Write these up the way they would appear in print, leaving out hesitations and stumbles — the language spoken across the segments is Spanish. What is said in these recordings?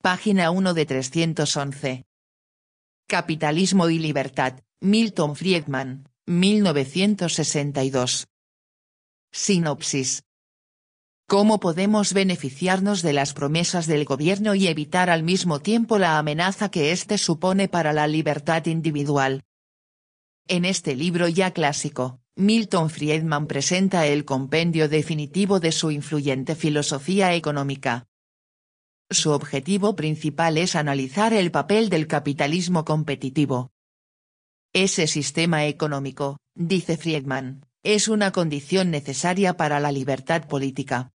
página 1 de 311. Capitalismo y libertad, Milton Friedman, 1962. Sinopsis. ¿Cómo podemos beneficiarnos de las promesas del gobierno y evitar al mismo tiempo la amenaza que éste supone para la libertad individual? En este libro ya clásico, Milton Friedman presenta el compendio definitivo de su influyente filosofía económica. Su objetivo principal es analizar el papel del capitalismo competitivo. Ese sistema económico, dice Friedman, es una condición necesaria para la libertad política.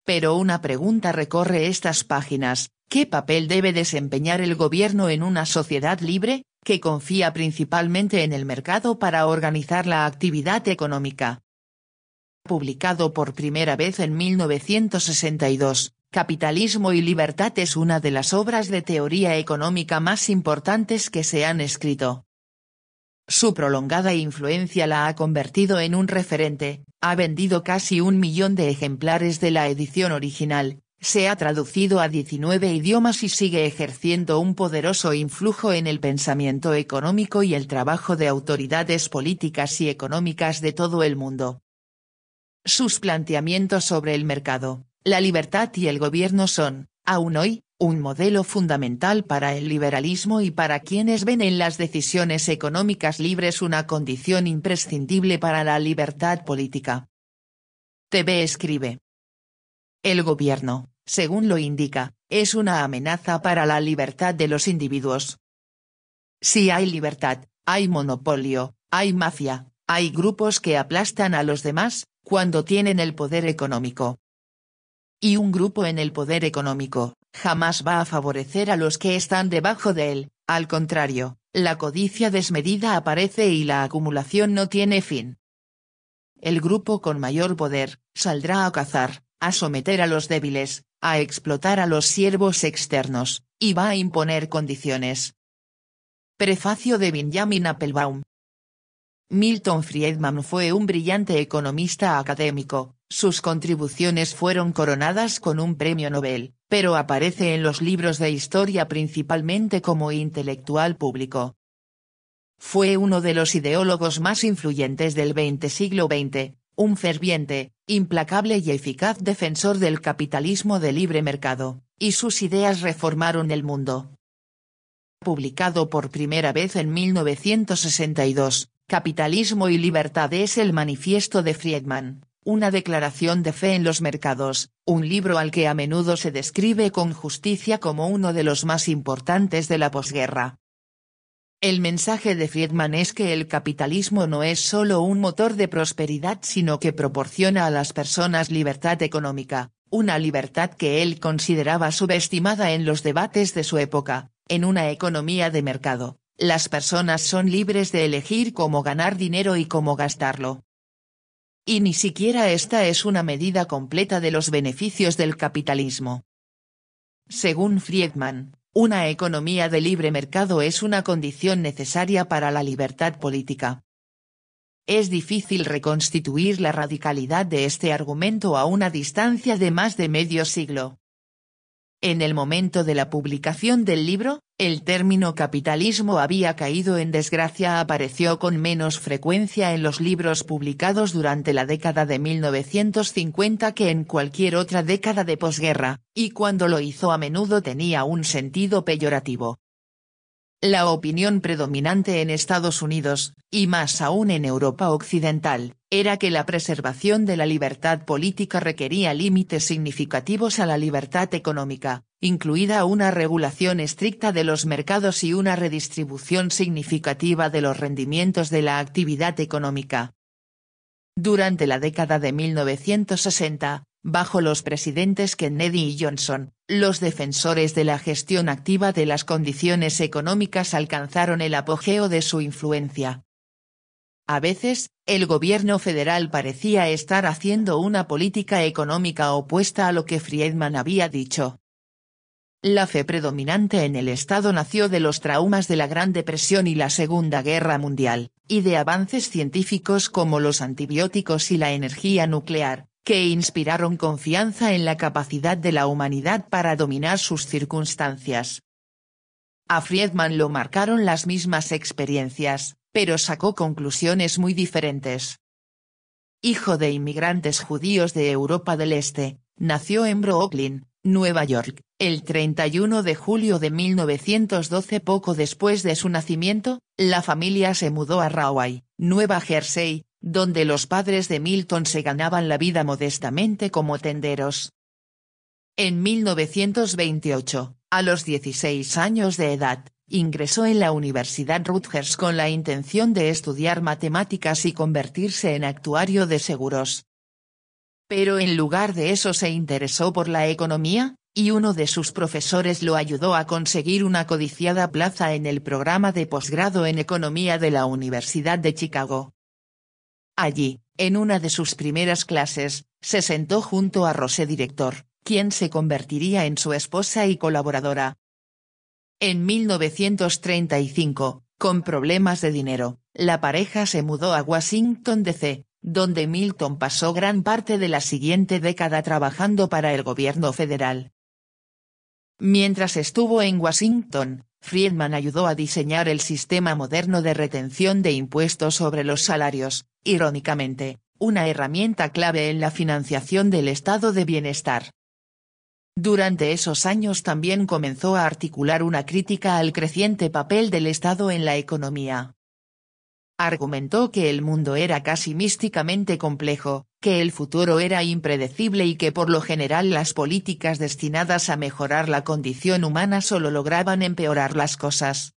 Pero una pregunta recorre estas páginas: ¿qué papel debe desempeñar el gobierno en una sociedad libre, que confía principalmente en el mercado para organizar la actividad económica? Publicado por primera vez en 1962, Capitalismo y libertad es una de las obras de teoría económica más importantes que se han escrito. Su prolongada influencia la ha convertido en un referente, ha vendido casi 1 millón de ejemplares de la edición original, se ha traducido a 19 idiomas y sigue ejerciendo un poderoso influjo en el pensamiento económico y el trabajo de autoridades políticas y económicas de todo el mundo. Sus planteamientos sobre el mercado, la libertad y el gobierno son, aún hoy, un modelo fundamental para el liberalismo y para quienes ven en las decisiones económicas libres una condición imprescindible para la libertad política. TV escribe: el gobierno, según lo indica, es una amenaza para la libertad de los individuos. Si hay libertad, hay monopolio, hay mafia, hay grupos que aplastan a los demás, cuando tienen el poder económico. Y un grupo en el poder económico jamás va a favorecer a los que están debajo de él, al contrario, la codicia desmedida aparece y la acumulación no tiene fin. El grupo con mayor poder saldrá a cazar, a someter a los débiles, a explotar a los siervos externos, y va a imponer condiciones. Prefacio de Benjamin Applebaum. Milton Friedman fue un brillante economista académico, sus contribuciones fueron coronadas con un premio Nobel, pero aparece en los libros de historia principalmente como intelectual público. Fue uno de los ideólogos más influyentes del siglo XX, un ferviente, implacable y eficaz defensor del capitalismo de libre mercado, y sus ideas reformaron el mundo. Publicado por primera vez en 1962, Capitalismo y libertad es el manifiesto de Friedman, una declaración de fe en los mercados, un libro al que a menudo se describe con justicia como uno de los más importantes de la posguerra. El mensaje de Friedman es que el capitalismo no es solo un motor de prosperidad sino que proporciona a las personas libertad económica, una libertad que él consideraba subestimada en los debates de su época. En una economía de mercado, las personas son libres de elegir cómo ganar dinero y cómo gastarlo. Y ni siquiera esta es una medida completa de los beneficios del capitalismo. Según Friedman, una economía de libre mercado es una condición necesaria para la libertad política. Es difícil reconstituir la radicalidad de este argumento a una distancia de más de medio siglo. En el momento de la publicación del libro, el término capitalismo había caído en desgracia, apareció con menos frecuencia en los libros publicados durante la década de 1950 que en cualquier otra década de posguerra, y cuando lo hizo a menudo tenía un sentido peyorativo. La opinión predominante en Estados Unidos, y más aún en Europa occidental, era que la preservación de la libertad política requería límites significativos a la libertad económica, incluida una regulación estricta de los mercados y una redistribución significativa de los rendimientos de la actividad económica. Durante la década de 1960, bajo los presidentes Kennedy y Johnson, los defensores de la gestión activa de las condiciones económicas alcanzaron el apogeo de su influencia. A veces, el gobierno federal parecía estar haciendo una política económica opuesta a lo que Friedman había dicho. La fe predominante en el Estado nació de los traumas de la Gran Depresión y la Segunda Guerra Mundial, y de avances científicos como los antibióticos y la energía nuclear, que inspiraron confianza en la capacidad de la humanidad para dominar sus circunstancias. A Friedman lo marcaron las mismas experiencias, pero sacó conclusiones muy diferentes. Hijo de inmigrantes judíos de Europa del Este, nació en Brooklyn, Nueva York, el 31 de julio de 1912. Poco después de su nacimiento, la familia se mudó a Rahway, Nueva Jersey, donde los padres de Milton se ganaban la vida modestamente como tenderos. En 1928, a los 16 años de edad, ingresó en la Universidad Rutgers con la intención de estudiar matemáticas y convertirse en actuario de seguros. Pero en lugar de eso se interesó por la economía, y uno de sus profesores lo ayudó a conseguir una codiciada plaza en el programa de posgrado en economía de la Universidad de Chicago. Allí, en una de sus primeras clases, se sentó junto a Rose Director, quien se convertiría en su esposa y colaboradora. En 1935, con problemas de dinero, la pareja se mudó a Washington, D.C., donde Milton pasó gran parte de la siguiente década trabajando para el gobierno federal. Mientras estuvo en Washington, Friedman ayudó a diseñar el sistema moderno de retención de impuestos sobre los salarios, irónicamente, una herramienta clave en la financiación del estado de bienestar. Durante esos años también comenzó a articular una crítica al creciente papel del Estado en la economía. Argumentó que el mundo era casi místicamente complejo, que el futuro era impredecible y que por lo general las políticas destinadas a mejorar la condición humana solo lograban empeorar las cosas.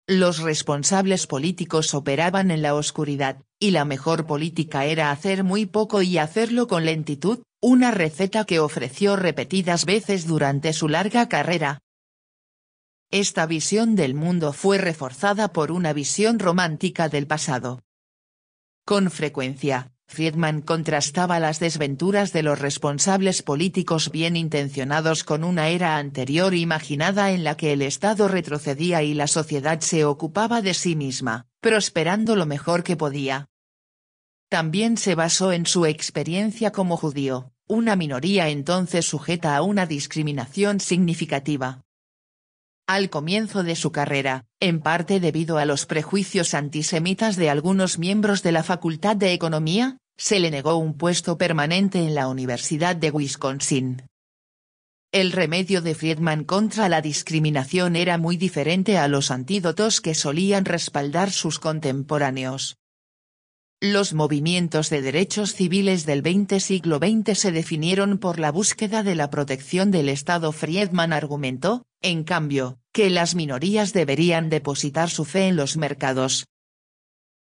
Los responsables políticos operaban en la oscuridad, y la mejor política era hacer muy poco y hacerlo con lentitud, una receta que ofreció repetidas veces durante su larga carrera. Esta visión del mundo fue reforzada por una visión romántica del pasado. Con frecuencia, Friedman contrastaba las desventuras de los responsables políticos bien intencionados con una era anterior imaginada en la que el Estado retrocedía y la sociedad se ocupaba de sí misma, prosperando lo mejor que podía. También se basó en su experiencia como judío, una minoría entonces sujeta a una discriminación significativa. Al comienzo de su carrera, en parte debido a los prejuicios antisemitas de algunos miembros de la Facultad de Economía, se le negó un puesto permanente en la Universidad de Wisconsin. El remedio de Friedman contra la discriminación era muy diferente a los antídotos que solían respaldar sus contemporáneos. Los movimientos de derechos civiles del siglo XX se definieron por la búsqueda de la protección del Estado. Friedman argumentó, en cambio, que las minorías deberían depositar su fe en los mercados.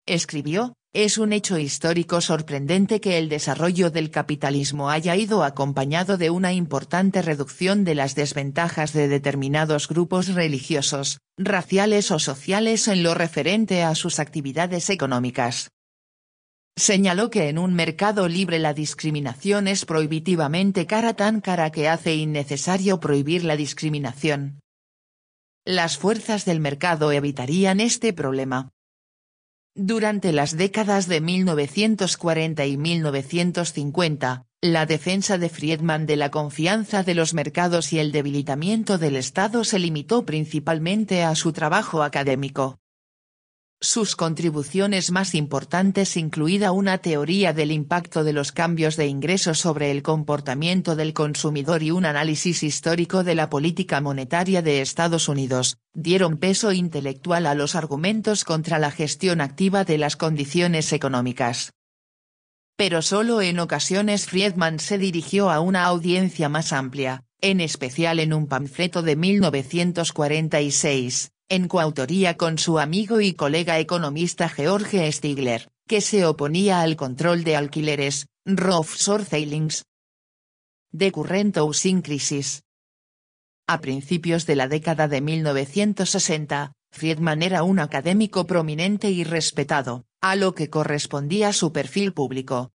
Escribió, es un hecho histórico sorprendente que el desarrollo del capitalismo haya ido acompañado de una importante reducción de las desventajas de determinados grupos religiosos, raciales o sociales en lo referente a sus actividades económicas. Señaló que en un mercado libre la discriminación es prohibitivamente cara, tan cara que hace innecesario prohibir la discriminación. Las fuerzas del mercado evitarían este problema. Durante las décadas de 1940 y 1950, la defensa de Friedman de la confianza de los mercados y el debilitamiento del Estado se limitó principalmente a su trabajo académico. Sus contribuciones más importantes incluida una teoría del impacto de los cambios de ingresos sobre el comportamiento del consumidor y un análisis histórico de la política monetaria de Estados Unidos, dieron peso intelectual a los argumentos contra la gestión activa de las condiciones económicas. Pero solo en ocasiones Friedman se dirigió a una audiencia más amplia, en especial en un panfleto de 1946. En coautoría con su amigo y colega economista George Stigler, que se oponía al control de alquileres, offshore ceilings. The Current Housing Crisis. A principios de la década de 1960, Friedman era un académico prominente y respetado, a lo que correspondía su perfil público.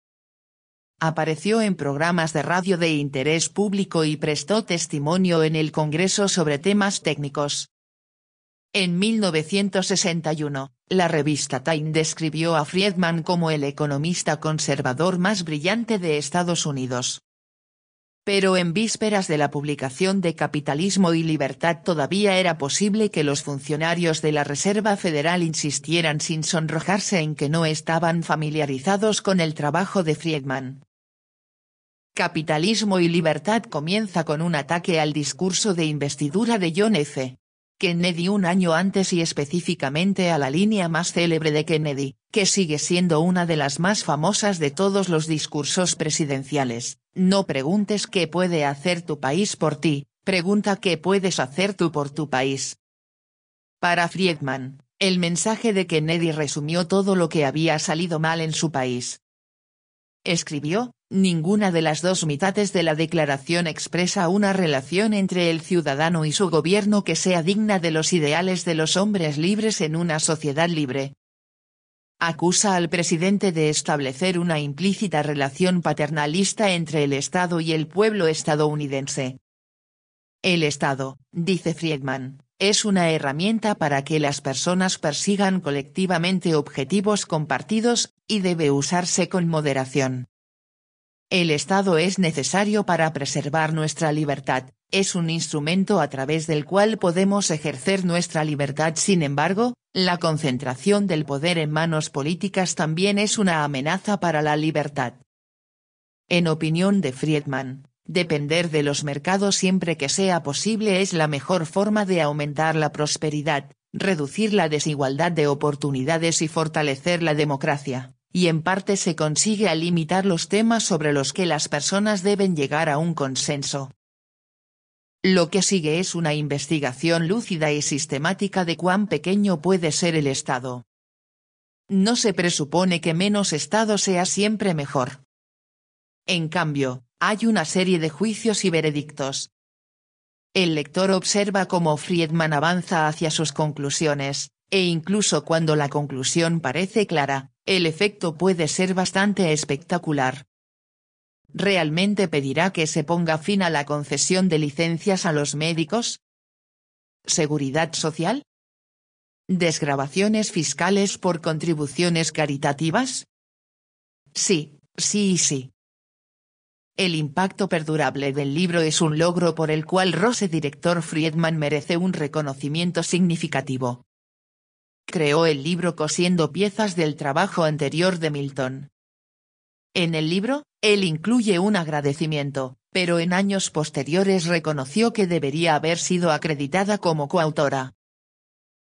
Apareció en programas de radio de interés público y prestó testimonio en el Congreso sobre temas técnicos. En 1961, La revista Time describió a Friedman como el economista conservador más brillante de Estados Unidos. Pero en vísperas de la publicación de Capitalismo y Libertad todavía era posible que los funcionarios de la Reserva Federal insistieran sin sonrojarse en que no estaban familiarizados con el trabajo de Friedman. Capitalismo y Libertad comienza con un ataque al discurso de investidura de John F. Kennedy un año antes y específicamente a la línea más célebre de Kennedy, que sigue siendo una de las más famosas de todos los discursos presidenciales: no preguntes qué puede hacer tu país por ti, pregunta qué puedes hacer tú por tu país. Para Friedman, el mensaje de Kennedy resumió todo lo que había salido mal en su país. Escribió: ninguna de las dos mitades de la declaración expresa una relación entre el ciudadano y su gobierno que sea digna de los ideales de los hombres libres en una sociedad libre. Acusa al presidente de establecer una implícita relación paternalista entre el Estado y el pueblo estadounidense. El Estado, dice Friedman, es una herramienta para que las personas persigan colectivamente objetivos compartidos, y debe usarse con moderación. El Estado es necesario para preservar nuestra libertad, es un instrumento a través del cual podemos ejercer nuestra libertad. Sin embargo, la concentración del poder en manos políticas también es una amenaza para la libertad. En opinión de Friedman, depender de los mercados siempre que sea posible es la mejor forma de aumentar la prosperidad, reducir la desigualdad de oportunidades y fortalecer la democracia. Y en parte se consigue al limitar los temas sobre los que las personas deben llegar a un consenso. Lo que sigue es una investigación lúcida y sistemática de cuán pequeño puede ser el Estado. No se presupone que menos Estado sea siempre mejor. En cambio, hay una serie de juicios y veredictos. El lector observa cómo Friedman avanza hacia sus conclusiones, e incluso cuando la conclusión parece clara, el efecto puede ser bastante espectacular. ¿Realmente pedirá que se ponga fin a la concesión de licencias a los médicos? ¿Seguridad social? ¿Desgravaciones fiscales por contribuciones caritativas? Sí, sí y sí. El impacto perdurable del libro es un logro por el cual Rose director Friedman merece un reconocimiento significativo. Creó el libro cosiendo piezas del trabajo anterior de Milton. En el libro, él incluye un agradecimiento, pero en años posteriores reconoció que debería haber sido acreditada como coautora.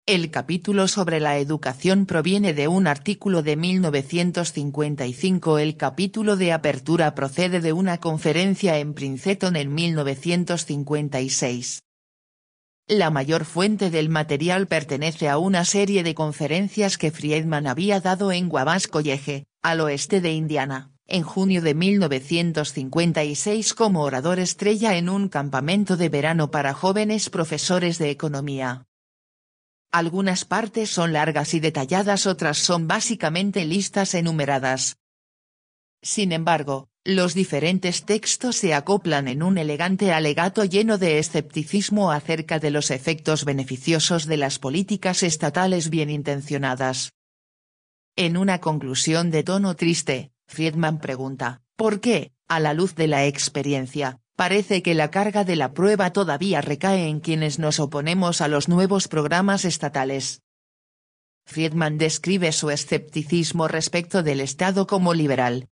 El capítulo sobre la educación proviene de un artículo de 1955. El capítulo de apertura procede de una conferencia en Princeton en 1956. La mayor fuente del material pertenece a una serie de conferencias que Friedman había dado en Wabash College, al oeste de Indiana, en junio de 1956 como orador estrella en un campamento de verano para jóvenes profesores de economía. Algunas partes son largas y detalladas, otras son básicamente listas enumeradas. Sin embargo, los diferentes textos se acoplan en un elegante alegato lleno de escepticismo acerca de los efectos beneficiosos de las políticas estatales bien intencionadas. En una conclusión de tono triste, Friedman pregunta, ¿por qué, a la luz de la experiencia, parece que la carga de la prueba todavía recae en quienes nos oponemos a los nuevos programas estatales? Friedman describe su escepticismo respecto del Estado como liberal.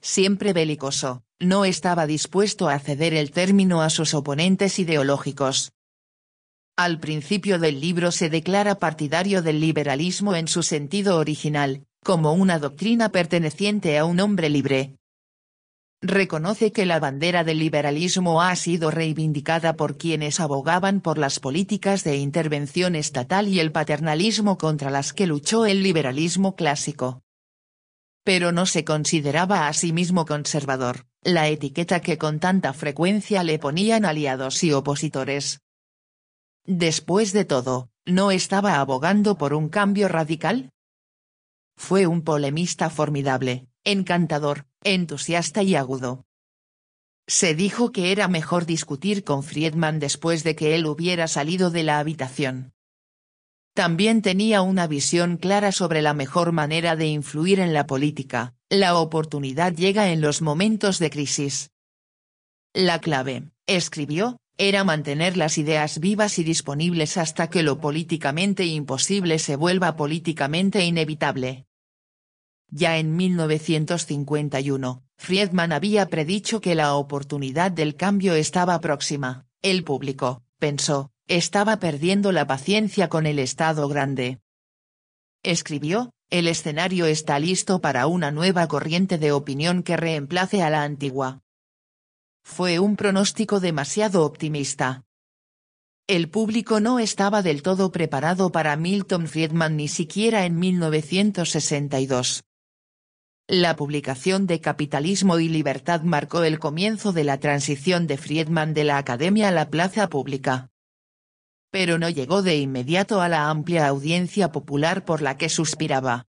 Siempre belicoso, no estaba dispuesto a ceder el término a sus oponentes ideológicos. Al principio del libro se declara partidario del liberalismo en su sentido original, como una doctrina perteneciente a un hombre libre. Reconoce que la bandera del liberalismo ha sido reivindicada por quienes abogaban por las políticas de intervención estatal y el paternalismo contra las que luchó el liberalismo clásico. Pero no se consideraba a sí mismo conservador, la etiqueta que con tanta frecuencia le ponían aliados y opositores. Después de todo, ¿no estaba abogando por un cambio radical? Fue un polemista formidable, encantador, entusiasta y agudo. Se dijo que era mejor discutir con Friedman después de que él hubiera salido de la habitación. también tenía una visión clara sobre la mejor manera de influir en la política: la oportunidad llega en los momentos de crisis. La clave, escribió, era mantener las ideas vivas y disponibles hasta que lo políticamente imposible se vuelva políticamente inevitable. Ya en 1951, Friedman había predicho que la oportunidad del cambio estaba próxima. El público, pensó, estaba perdiendo la paciencia con el Estado grande. Escribió, el escenario está listo para una nueva corriente de opinión que reemplace a la antigua. Fue un pronóstico demasiado optimista. El público no estaba del todo preparado para Milton Friedman ni siquiera en 1962. La publicación de Capitalismo y Libertad marcó el comienzo de la transición de Friedman de la academia a la plaza pública. Pero no llegó de inmediato a la amplia audiencia popular por la que suspiraba.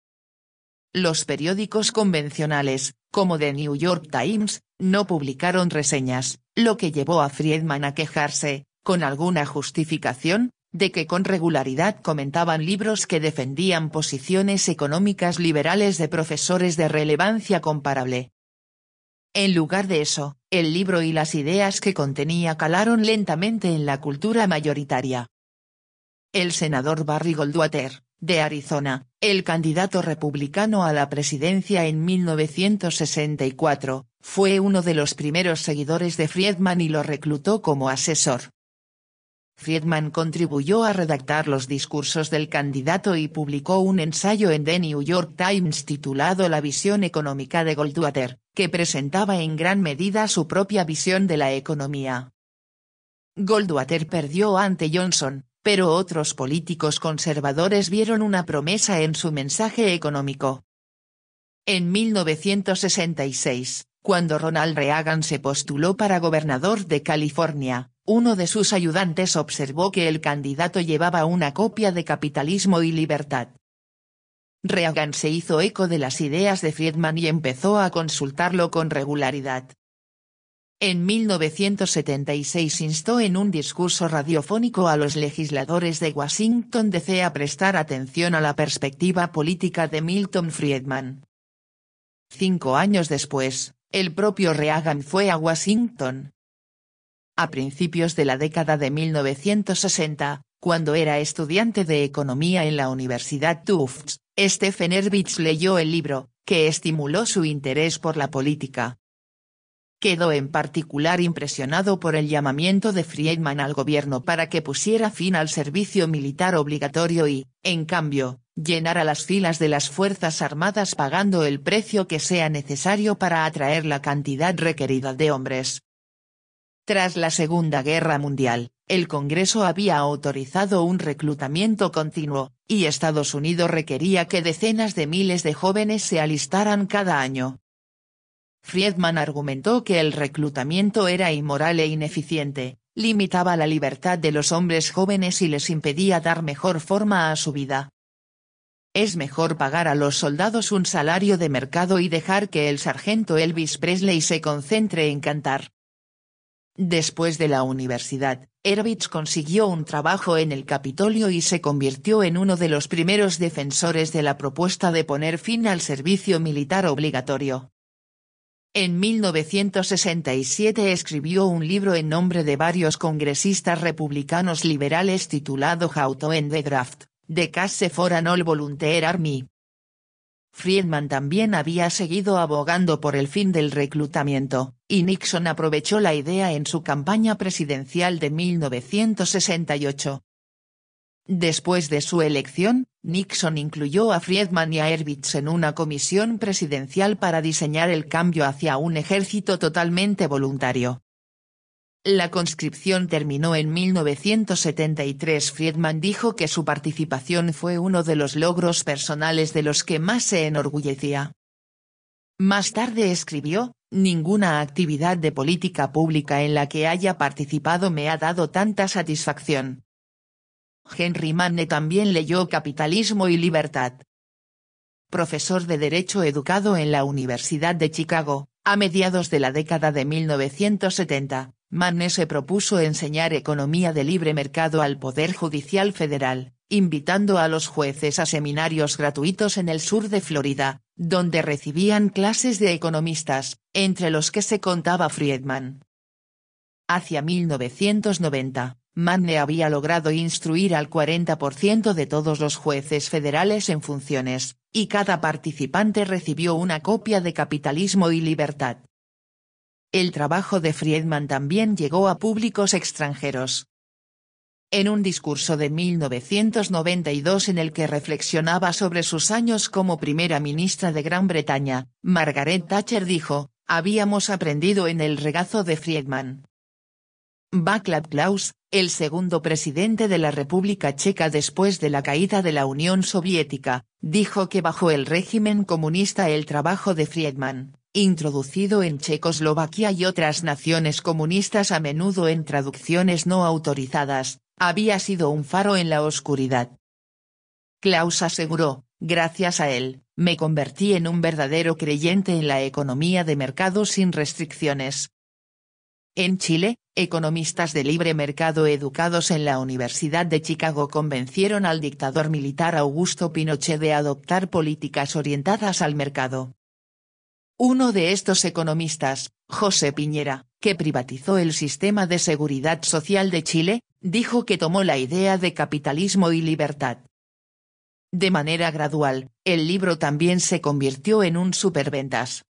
Los periódicos convencionales, como The New York Times, no publicaron reseñas, lo que llevó a Friedman a quejarse, con alguna justificación, de que con regularidad comentaban libros que defendían posiciones económicas liberales de profesores de relevancia comparable. En lugar de eso, el libro y las ideas que contenía calaron lentamente en la cultura mayoritaria. El senador Barry Goldwater, de Arizona, el candidato republicano a la presidencia en 1964, fue uno de los primeros seguidores de Friedman y lo reclutó como asesor. Friedman contribuyó a redactar los discursos del candidato y publicó un ensayo en The New York Times titulado La visión económica de Goldwater, que presentaba en gran medida su propia visión de la economía. Goldwater perdió ante Johnson, pero otros políticos conservadores vieron una promesa en su mensaje económico. En 1966, cuando Ronald Reagan se postuló para gobernador de California, uno de sus ayudantes observó que el candidato llevaba una copia de Capitalismo y Libertad. Reagan se hizo eco de las ideas de Friedman y empezó a consultarlo con regularidad. En 1976 instó en un discurso radiofónico a los legisladores de Washington D.C. a prestar atención a la perspectiva política de Milton Friedman. 5 años después, el propio Reagan fue a Washington. A principios de la década de 1960, cuando era estudiante de economía en la Universidad Tufts, Stephen Ervitz leyó el libro, que estimuló su interés por la política. Quedó en particular impresionado por el llamamiento de Friedman al gobierno para que pusiera fin al servicio militar obligatorio y, en cambio, llenara las filas de las Fuerzas Armadas pagando el precio que sea necesario para atraer la cantidad requerida de hombres. Tras la Segunda Guerra Mundial, el Congreso había autorizado un reclutamiento continuo, y Estados Unidos requería que decenas de miles de jóvenes se alistaran cada año. Friedman argumentó que el reclutamiento era inmoral e ineficiente, limitaba la libertad de los hombres jóvenes y les impedía dar mejor forma a su vida. Es mejor pagar a los soldados un salario de mercado y dejar que el sargento Elvis Presley se concentre en cantar. Después de la universidad, Ervitz consiguió un trabajo en el Capitolio y se convirtió en uno de los primeros defensores de la propuesta de poner fin al servicio militar obligatorio. En 1967 escribió un libro en nombre de varios congresistas republicanos liberales titulado How to End the Draft, The Case for an All Volunteer Army. Friedman también había seguido abogando por el fin del reclutamiento, y Nixon aprovechó la idea en su campaña presidencial de 1968. Después de su elección, Nixon incluyó a Friedman y a Ervitz en una comisión presidencial para diseñar el cambio hacia un ejército totalmente voluntario. La conscripción terminó en 1973. Friedman dijo que su participación fue uno de los logros personales de los que más se enorgullecía. Más tarde escribió, ninguna actividad de política pública en la que haya participado me ha dado tanta satisfacción. Henry Manne también leyó Capitalismo y Libertad. Profesor de Derecho educado en la Universidad de Chicago, a mediados de la década de 1970, Manne se propuso enseñar economía de libre mercado al Poder Judicial Federal, invitando a los jueces a seminarios gratuitos en el sur de Florida, donde recibían clases de economistas, entre los que se contaba Friedman. Hacia 1990, Manne había logrado instruir al 40% de todos los jueces federales en funciones, y cada participante recibió una copia de Capitalismo y Libertad. El trabajo de Friedman también llegó a públicos extranjeros. En un discurso de 1992 en el que reflexionaba sobre sus años como primera ministra de Gran Bretaña, Margaret Thatcher dijo: "Habíamos aprendido en el regazo de Friedman". Václav Klaus, el segundo presidente de la República Checa después de la caída de la Unión Soviética, dijo que bajo el régimen comunista el trabajo de Friedman, introducido en Checoslovaquia y otras naciones comunistas a menudo en traducciones no autorizadas, había sido un faro en la oscuridad. Klaus aseguró: "Gracias a él, me convertí en un verdadero creyente en la economía de mercado sin restricciones". En Chile, economistas de libre mercado educados en la Universidad de Chicago convencieron al dictador militar Augusto Pinochet de adoptar políticas orientadas al mercado. Uno de estos economistas, José Piñera, que privatizó el sistema de seguridad social de Chile, dijo que tomó la idea de Capitalismo y Libertad. De manera gradual, el libro también se convirtió en un superventas.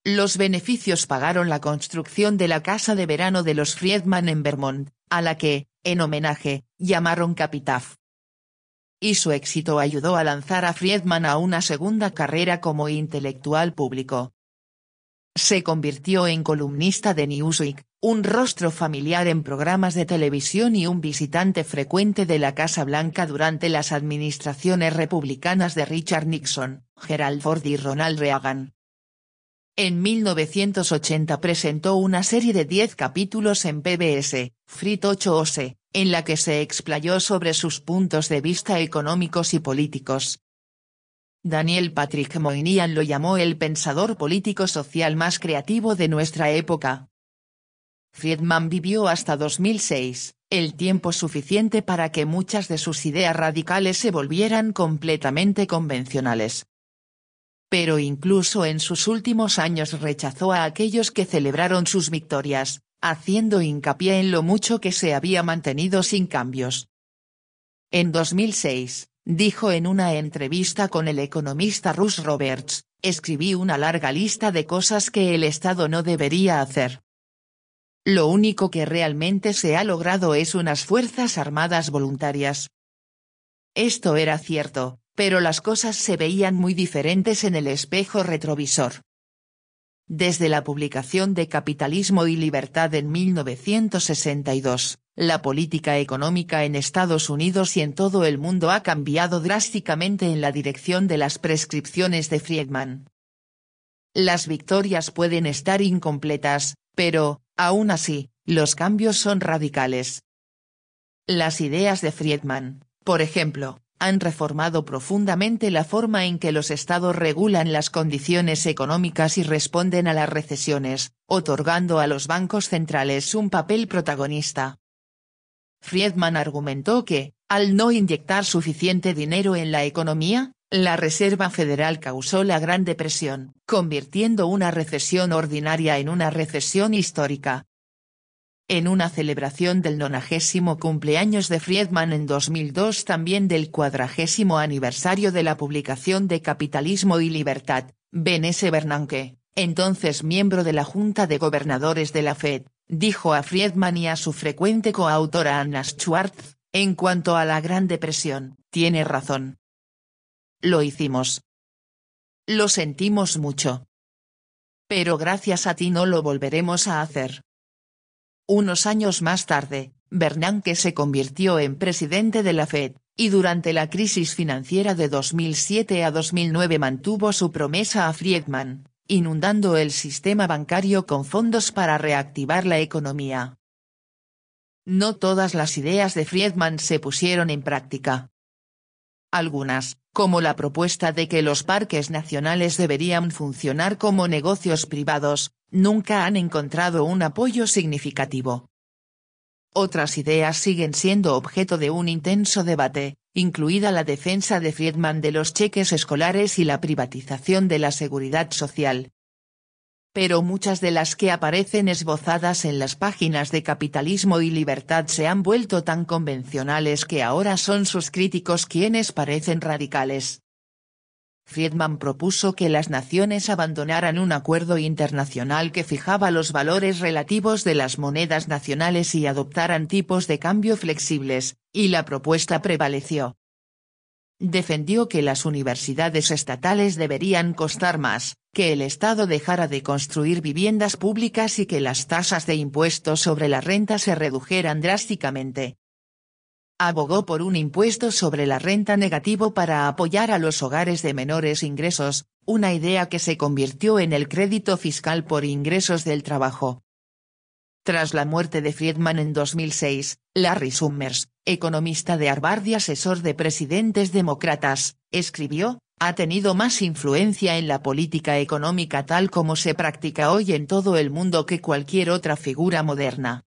Los beneficios pagaron la construcción de la casa de verano de los Friedman en Vermont, a la que, en homenaje, llamaron Capitaf. Y su éxito ayudó a lanzar a Friedman a una segunda carrera como intelectual público. Se convirtió en columnista de Newsweek, un rostro familiar en programas de televisión y un visitante frecuente de la Casa Blanca durante las administraciones republicanas de Richard Nixon, Gerald Ford y Ronald Reagan. En 1980 presentó una serie de 10 capítulos en PBS, Frit 8 en la que se explayó sobre sus puntos de vista económicos y políticos. Daniel Patrick Moynihan lo llamó el pensador político social más creativo de nuestra época. Friedman vivió hasta 2006, el tiempo suficiente para que muchas de sus ideas radicales se volvieran completamente convencionales. Pero incluso en sus últimos años rechazó a aquellos que celebraron sus victorias, haciendo hincapié en lo mucho que se había mantenido sin cambios. En 2006, dijo en una entrevista con el economista Russ Roberts: "Escribí una larga lista de cosas que el Estado no debería hacer. Lo único que realmente se ha logrado es unas fuerzas armadas voluntarias". Esto era cierto, pero las cosas se veían muy diferentes en el espejo retrovisor. Desde la publicación de Capitalismo y Libertad en 1962, la política económica en Estados Unidos y en todo el mundo ha cambiado drásticamente en la dirección de las prescripciones de Friedman. Las victorias pueden estar incompletas, pero, aún así, los cambios son radicales. Las ideas de Friedman, por ejemplo, han reformado profundamente la forma en que los estados regulan las condiciones económicas y responden a las recesiones, otorgando a los bancos centrales un papel protagonista. Friedman argumentó que, al no inyectar suficiente dinero en la economía, la Reserva Federal causó la Gran Depresión, convirtiendo una recesión ordinaria en una recesión histórica. En una celebración del 90º cumpleaños de Friedman en 2002, también del 40º aniversario de la publicación de Capitalismo y Libertad, Ben S. Bernanke, entonces miembro de la Junta de Gobernadores de la Fed, dijo a Friedman y a su frecuente coautora Anna Schwartz: "En cuanto a la Gran Depresión, tiene razón. Lo hicimos. Lo sentimos mucho. Pero gracias a ti no lo volveremos a hacer". Unos años más tarde, Bernanke se convirtió en presidente de la Fed, y durante la crisis financiera de 2007 a 2009 mantuvo su promesa a Friedman, inundando el sistema bancario con fondos para reactivar la economía. No todas las ideas de Friedman se pusieron en práctica. Algunas, como la propuesta de que los parques nacionales deberían funcionar como negocios privados, nunca han encontrado un apoyo significativo. otras ideas siguen siendo objeto de un intenso debate, incluida la defensa de Friedman de los cheques escolares y la privatización de la seguridad social. Pero muchas de las que aparecen esbozadas en las páginas de Capitalismo y Libertad se han vuelto tan convencionales que ahora son sus críticos quienes parecen radicales. Friedman propuso que las naciones abandonaran un acuerdo internacional que fijaba los valores relativos de las monedas nacionales y adoptaran tipos de cambio flexibles, y la propuesta prevaleció. Defendió que las universidades estatales deberían costar más, que el Estado dejara de construir viviendas públicas y que las tasas de impuestos sobre la renta se redujeran drásticamente. Abogó por un impuesto sobre la renta negativo para apoyar a los hogares de menores ingresos, una idea que se convirtió en el crédito fiscal por ingresos del trabajo. Tras la muerte de Friedman en 2006, Larry Summers, economista de Harvard y asesor de presidentes demócratas, escribió: "Ha tenido más influencia en la política económica tal como se practica hoy en todo el mundo que cualquier otra figura moderna".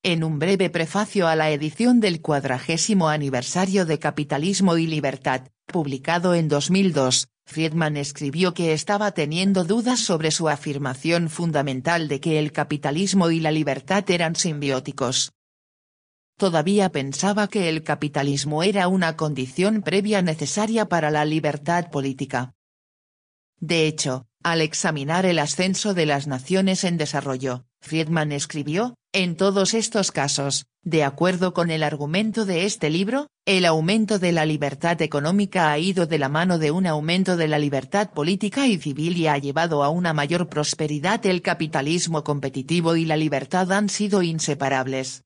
En un breve prefacio a la edición del 40º aniversario de Capitalismo y Libertad, publicado en 2002, Friedman escribió que estaba teniendo dudas sobre su afirmación fundamental de que el capitalismo y la libertad eran simbióticos. Todavía pensaba que el capitalismo era una condición previa necesaria para la libertad política. De hecho, al examinar el ascenso de las naciones en desarrollo, Friedman escribió: "En todos estos casos, de acuerdo con el argumento de este libro, el aumento de la libertad económica ha ido de la mano de un aumento de la libertad política y civil y ha llevado a una mayor prosperidad. El capitalismo competitivo y la libertad han sido inseparables".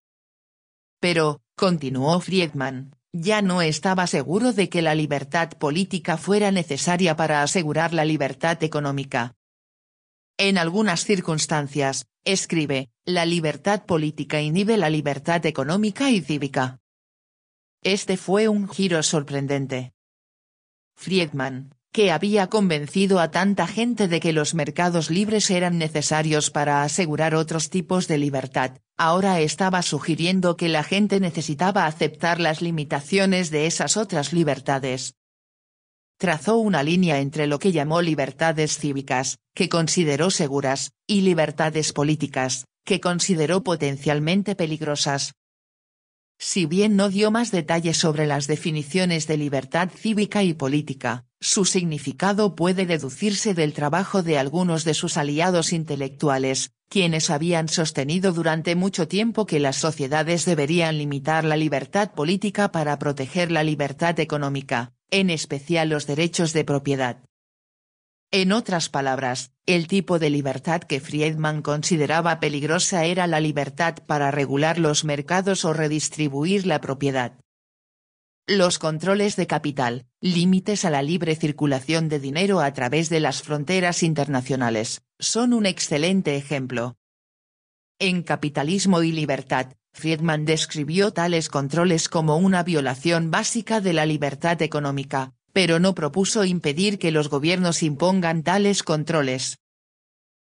Pero, continuó Friedman, ya no estaba seguro de que la libertad política fuera necesaria para asegurar la libertad económica. En algunas circunstancias, escribe, la libertad política inhibe la libertad económica y cívica. Este fue un giro sorprendente. Friedman, que había convencido a tanta gente de que los mercados libres eran necesarios para asegurar otros tipos de libertad, ahora estaba sugiriendo que la gente necesitaba aceptar las limitaciones de esas otras libertades. Trazó una línea entre lo que llamó libertades cívicas, que consideró seguras, y libertades políticas, que consideró potencialmente peligrosas. Si bien no dio más detalles sobre las definiciones de libertad cívica y política, su significado puede deducirse del trabajo de algunos de sus aliados intelectuales, quienes habían sostenido durante mucho tiempo que las sociedades deberían limitar la libertad política para proteger la libertad económica, en especial los derechos de propiedad. En otras palabras, el tipo de libertad que Friedman consideraba peligrosa era la libertad para regular los mercados o redistribuir la propiedad. Los controles de capital, límites a la libre circulación de dinero a través de las fronteras internacionales, son un excelente ejemplo. En Capitalismo y Libertad, Friedman describió tales controles como una violación básica de la libertad económica, pero no propuso impedir que los gobiernos impongan tales controles.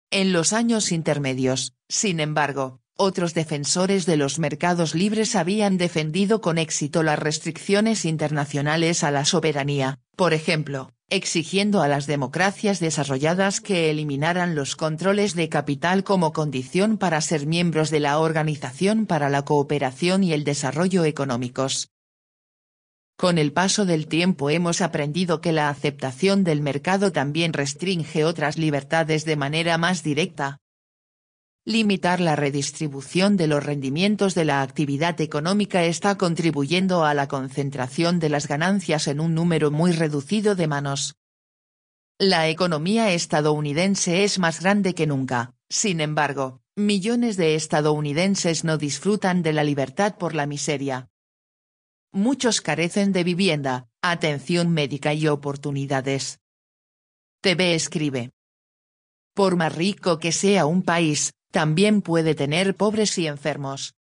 En los años intermedios, sin embargo, otros defensores de los mercados libres habían defendido con éxito las restricciones internacionales a la soberanía, por ejemplo, exigiendo a las democracias desarrolladas que eliminaran los controles de capital como condición para ser miembros de la Organización para la Cooperación y el Desarrollo Económicos. Con el paso del tiempo hemos aprendido que la aceptación del mercado también restringe otras libertades de manera más directa. Limitar la redistribución de los rendimientos de la actividad económica está contribuyendo a la concentración de las ganancias en un número muy reducido de manos. La economía estadounidense es más grande que nunca, sin embargo, millones de estadounidenses no disfrutan de la libertad por la miseria. Muchos carecen de vivienda, atención médica y oportunidades. TV escribe. Por más rico que sea un país, también puede tener pobres y enfermos.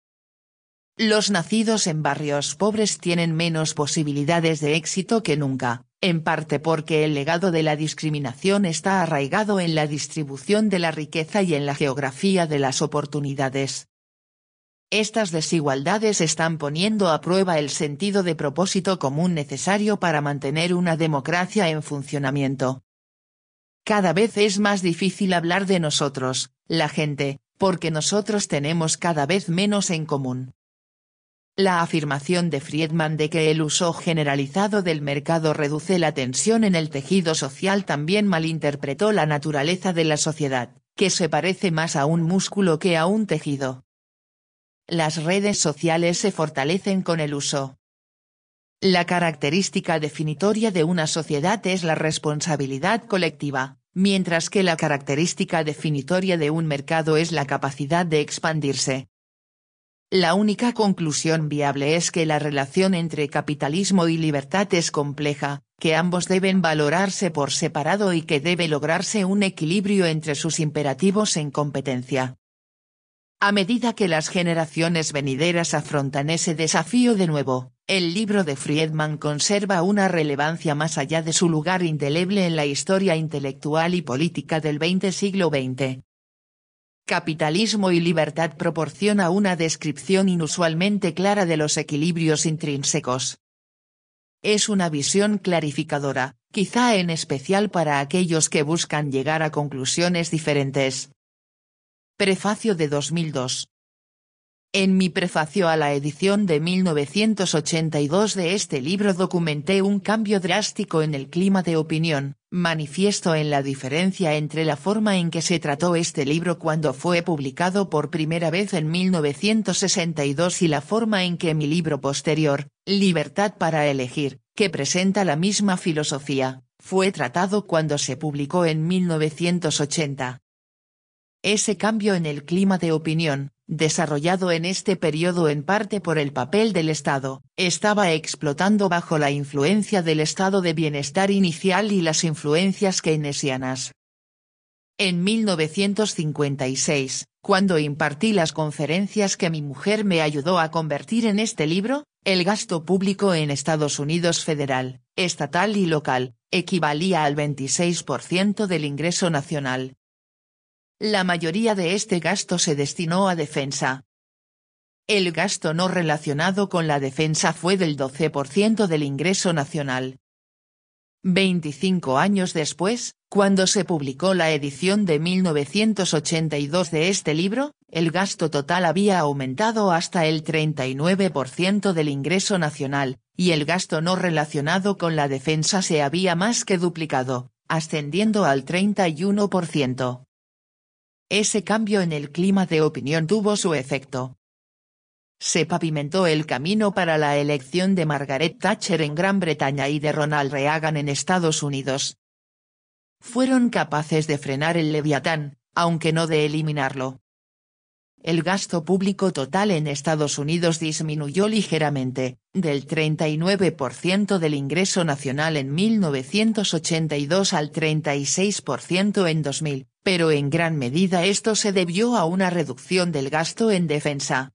Los nacidos en barrios pobres tienen menos posibilidades de éxito que nunca, en parte porque el legado de la discriminación está arraigado en la distribución de la riqueza y en la geografía de las oportunidades. Estas desigualdades están poniendo a prueba el sentido de propósito común necesario para mantener una democracia en funcionamiento. Cada vez es más difícil hablar de nosotros, la gente, porque nosotros tenemos cada vez menos en común. La afirmación de Friedman de que el uso generalizado del mercado reduce la tensión en el tejido social también malinterpretó la naturaleza de la sociedad, que se parece más a un músculo que a un tejido. Las redes sociales se fortalecen con el uso. La característica definitoria de una sociedad es la responsabilidad colectiva, mientras que la característica definitoria de un mercado es la capacidad de expandirse. La única conclusión viable es que la relación entre capitalismo y libertad es compleja, que ambos deben valorarse por separado y que debe lograrse un equilibrio entre sus imperativos en competencia. A medida que las generaciones venideras afrontan ese desafío de nuevo, el libro de Friedman conserva una relevancia más allá de su lugar indeleble en la historia intelectual y política del siglo XX. Capitalismo y libertad proporciona una descripción inusualmente clara de los equilibrios intrínsecos. Es una visión clarificadora, quizá en especial para aquellos que buscan llegar a conclusiones diferentes. Prefacio de 2002. En mi prefacio a la edición de 1982 de este libro documenté un cambio drástico en el clima de opinión, manifiesto en la diferencia entre la forma en que se trató este libro cuando fue publicado por primera vez en 1962 y la forma en que mi libro posterior, Libertad para elegir, que presenta la misma filosofía, fue tratado cuando se publicó en 1980. Ese cambio en el clima de opinión, desarrollado en este periodo en parte por el papel del Estado, estaba explotando bajo la influencia del estado de bienestar inicial y las influencias keynesianas. En 1956, cuando impartí las conferencias que mi mujer me ayudó a convertir en este libro, el gasto público en Estados Unidos federal, estatal y local, equivalía al 26% del ingreso nacional. La mayoría de este gasto se destinó a defensa. El gasto no relacionado con la defensa fue del 12% del ingreso nacional. 25 años después, cuando se publicó la edición de 1982 de este libro, el gasto total había aumentado hasta el 39% del ingreso nacional, y el gasto no relacionado con la defensa se había más que duplicado, ascendiendo al 31%. Ese cambio en el clima de opinión tuvo su efecto. Se pavimentó el camino para la elección de Margaret Thatcher en Gran Bretaña y de Ronald Reagan en Estados Unidos. Fueron capaces de frenar el Leviatán, aunque no de eliminarlo. El gasto público total en Estados Unidos disminuyó ligeramente, del 39% del ingreso nacional en 1982 al 36% en 2000, pero en gran medida esto se debió a una reducción del gasto en defensa.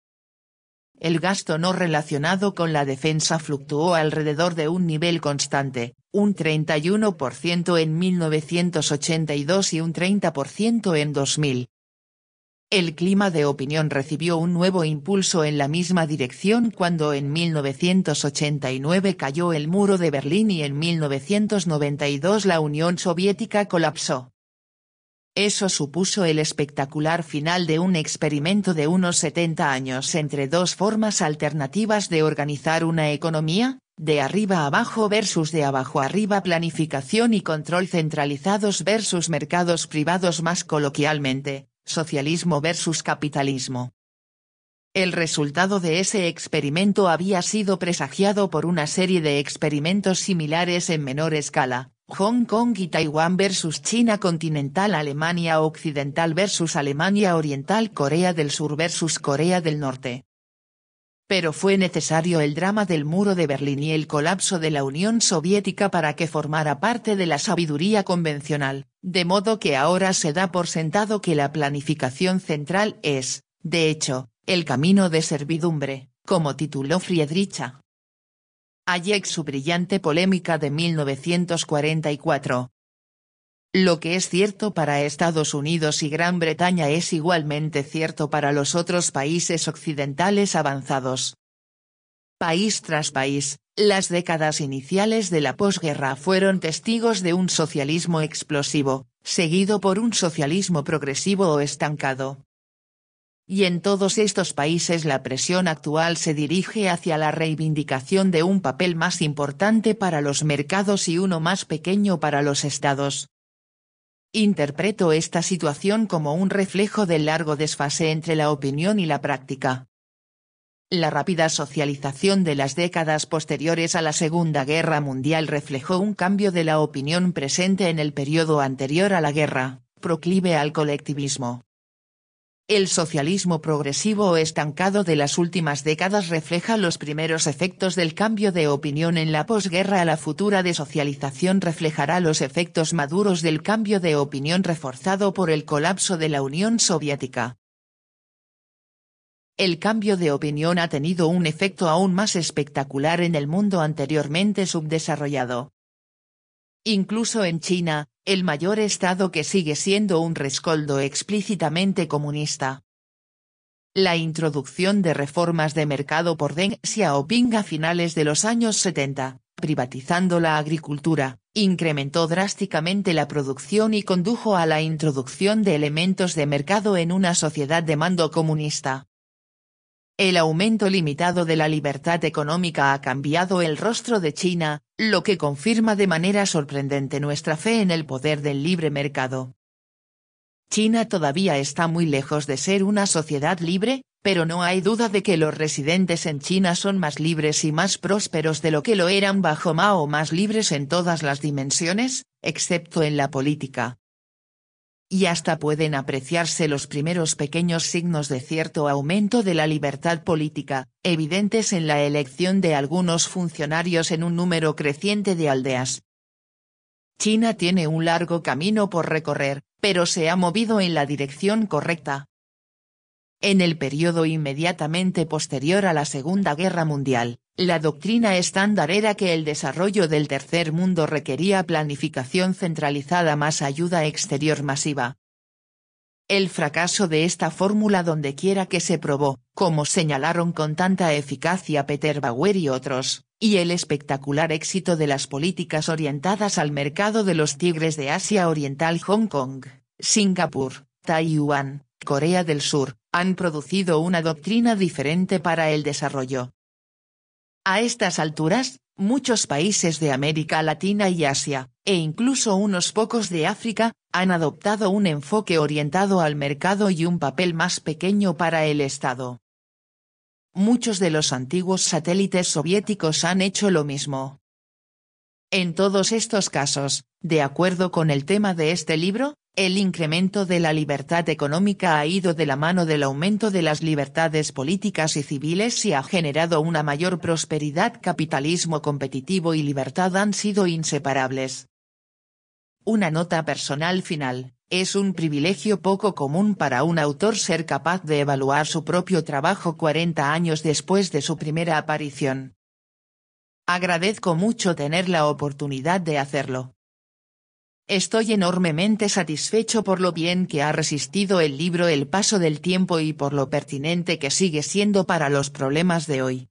El gasto no relacionado con la defensa fluctuó alrededor de un nivel constante, un 31% en 1982 y un 30% en 2000. El clima de opinión recibió un nuevo impulso en la misma dirección cuando en 1989 cayó el muro de Berlín y en 1992 la Unión Soviética colapsó. Eso supuso el espectacular final de un experimento de unos 70 años entre dos formas alternativas de organizar una economía, de arriba a abajo versus de abajo arriba, planificación y control centralizados versus mercados privados, más coloquialmente, socialismo versus capitalismo. El resultado de ese experimento había sido presagiado por una serie de experimentos similares en menor escala: Hong Kong y Taiwán versus China continental, Alemania occidental versus Alemania oriental, Corea del Sur versus Corea del Norte. Pero fue necesario el drama del muro de Berlín y el colapso de la Unión Soviética para que formara parte de la sabiduría convencional, de modo que ahora se da por sentado que la planificación central es, de hecho, el camino de servidumbre, como tituló Friedrich Hayek su brillante polémica de 1944. Lo que es cierto para Estados Unidos y Gran Bretaña es igualmente cierto para los otros países occidentales avanzados. País tras país, las décadas iniciales de la posguerra fueron testigos de un socialismo explosivo, seguido por un socialismo progresivo o estancado. Y en todos estos países la presión actual se dirige hacia la reivindicación de un papel más importante para los mercados y uno más pequeño para los estados. Interpreto esta situación como un reflejo del largo desfase entre la opinión y la práctica. La rápida socialización de las décadas posteriores a la Segunda Guerra Mundial reflejó un cambio de la opinión presente en el periodo anterior a la guerra, proclive al colectivismo. El socialismo progresivo o estancado de las últimas décadas refleja los primeros efectos del cambio de opinión en la posguerra. La futura desocialización reflejará los efectos maduros del cambio de opinión reforzado por el colapso de la Unión Soviética. El cambio de opinión ha tenido un efecto aún más espectacular en el mundo anteriormente subdesarrollado. Incluso en China, el mayor estado que sigue siendo un rescoldo explícitamente comunista. La introducción de reformas de mercado por Deng Xiaoping a finales de los años 70, privatizando la agricultura, incrementó drásticamente la producción y condujo a la introducción de elementos de mercado en una sociedad de mando comunista. El aumento limitado de la libertad económica ha cambiado el rostro de China, lo que confirma de manera sorprendente nuestra fe en el poder del libre mercado. China todavía está muy lejos de ser una sociedad libre, pero no hay duda de que los residentes en China son más libres y más prósperos de lo que lo eran bajo Mao, más libres en todas las dimensiones, excepto en la política. Y hasta pueden apreciarse los primeros pequeños signos de cierto aumento de la libertad política, evidentes en la elección de algunos funcionarios en un número creciente de aldeas. China tiene un largo camino por recorrer, pero se ha movido en la dirección correcta. En el periodo inmediatamente posterior a la Segunda Guerra Mundial, la doctrina estándar era que el desarrollo del tercer mundo requería planificación centralizada más ayuda exterior masiva. El fracaso de esta fórmula dondequiera que se probó, como señalaron con tanta eficacia Peter Bauer y otros, y el espectacular éxito de las políticas orientadas al mercado de los tigres de Asia Oriental, Hong Kong, Singapur, Taiwán, Corea del Sur, han producido una doctrina diferente para el desarrollo. A estas alturas, muchos países de América Latina y Asia, e incluso unos pocos de África, han adoptado un enfoque orientado al mercado y un papel más pequeño para el Estado. Muchos de los antiguos satélites soviéticos han hecho lo mismo. En todos estos casos, de acuerdo con el tema de este libro, el incremento de la libertad económica ha ido de la mano del aumento de las libertades políticas y civiles y ha generado una mayor prosperidad. Capitalismo competitivo y libertad han sido inseparables. Una nota personal final: es un privilegio poco común para un autor ser capaz de evaluar su propio trabajo 40 años después de su primera aparición. Agradezco mucho tener la oportunidad de hacerlo. Estoy enormemente satisfecho por lo bien que ha resistido el libro el paso del tiempo y por lo pertinente que sigue siendo para los problemas de hoy.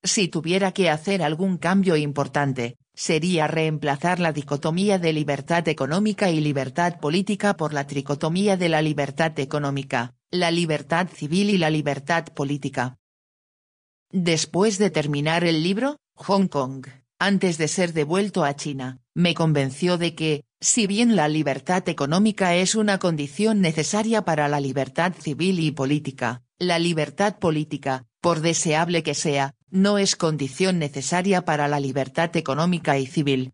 Si tuviera que hacer algún cambio importante, sería reemplazar la dicotomía de libertad económica y libertad política por la tricotomía de la libertad económica, la libertad civil y la libertad política. Después de terminar el libro, Hong Kong, antes de ser devuelto a China, me convenció de que, si bien la libertad económica es una condición necesaria para la libertad civil y política, la libertad política, por deseable que sea, no es condición necesaria para la libertad económica y civil.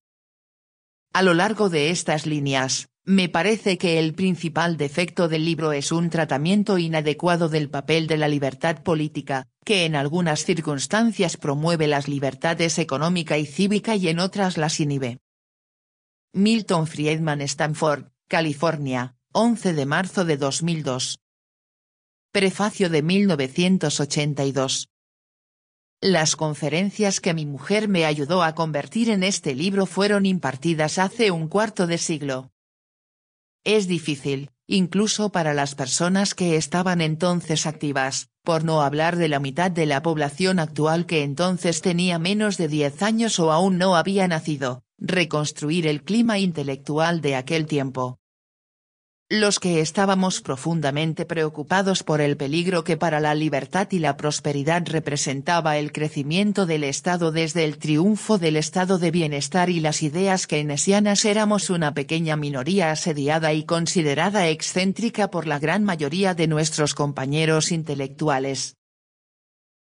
A lo largo de estas líneas, me parece que el principal defecto del libro es un tratamiento inadecuado del papel de la libertad política, que en algunas circunstancias promueve las libertades económica y cívica y en otras las inhibe. Milton Friedman, Stanford, California, 11 de marzo de 2002. Prefacio de 1982. Las conferencias que mi mujer me ayudó a convertir en este libro fueron impartidas hace un cuarto de siglo. Es difícil, incluso para las personas que estaban entonces activas, por no hablar de la mitad de la población actual que entonces tenía menos de 10 años o aún no había nacido, reconstruir el clima intelectual de aquel tiempo. Los que estábamos profundamente preocupados por el peligro que para la libertad y la prosperidad representaba el crecimiento del Estado desde el triunfo del estado de bienestar y las ideas keynesianas, éramos una pequeña minoría asediada y considerada excéntrica por la gran mayoría de nuestros compañeros intelectuales.